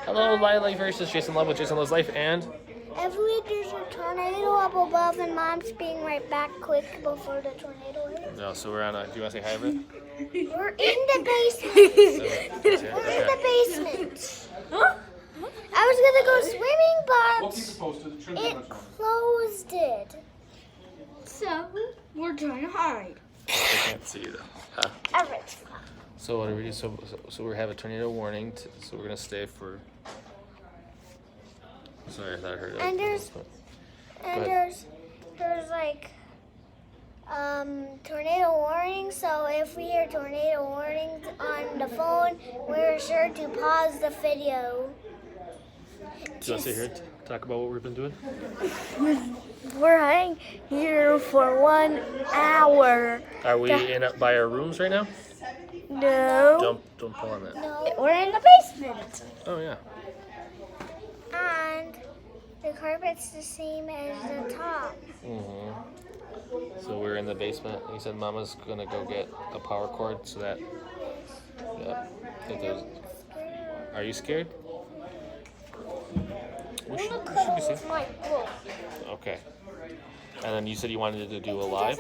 Hello, Life First. This is Jason Love with Jason Loves Life, and Evelyn, there's a tornado up above, and Mom's being right back quick before the tornado hits. no. So we're on. Do you want to say hi, Evelyn? We're in the basement. We're Okay. in the basement. I was gonna go swimming, but it closed it. So, we're trying to hide. I can't see you though. Huh? Everett. So what do we do? So we have a tornado warning. So we're gonna stay for. Sorry, I thought I heard it. And there's like tornado warning. So if we hear tornado warnings on the phone, we're sure to pause the video. Do you want to sit here and talk about what we've been doing? We're hiding here for 1 hour. Are we by our rooms right now? No. Don't pull on that. No. We're in the basement. Oh yeah. And the carpet's the same as the top. So we're in the basement. You said Mama's gonna go get a power cord so that. Yeah. Are you scared? We should be safe. My book. Okay. And then you said you wanted to do a live.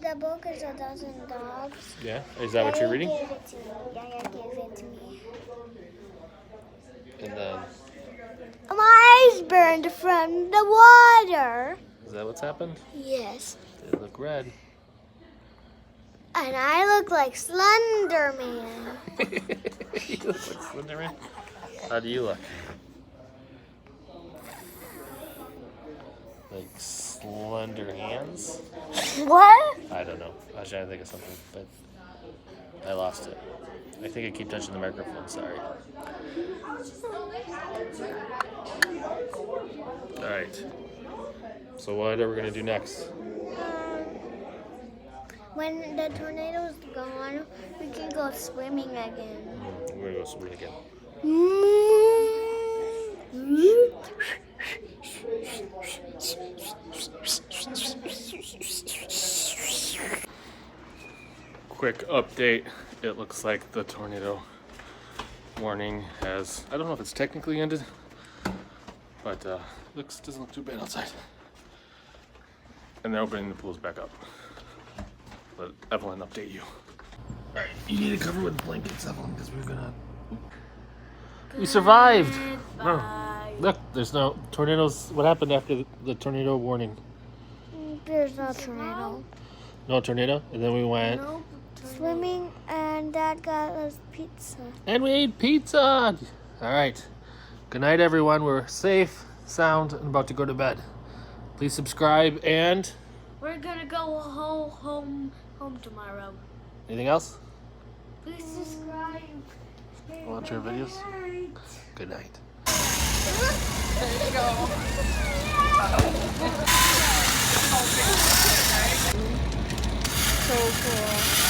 The book is A Dozen Dogs. Yeah. Is that what you're reading? Gave it to me. Yaya gave it to me. And then. My eyes burned from the water. Is that what's happened? Yes. They look red. And I look like Slender Man. You look like Slenderman. How do you look? Like slender hands? What? I don't know. I was trying to think of something, but I lost it. I think I keep touching the microphone. Sorry. All right. So what are we gonna do next? When the tornado's gone, we can go swimming again. We're gonna go swimming again. Quick update. It looks like the tornado warning has, I don't know if it's technically ended, but doesn't look too bad outside. And they're opening the pools back up. Let Evelyn update you. Alright, you need to cover with blankets, Evelyn, because we're gonna... We survived! Oh, look, there's no tornadoes. What happened after the tornado warning? There's no tornado. No tornado? And then we went... Swimming, and Dad got us pizza. And we ate pizza! Alright. Good night, everyone. We're safe, sound, and about to go to bed. Please subscribe, and... We're gonna go home tomorrow. Anything else? Please subscribe. Watch our videos. Good night. There you go. So cool.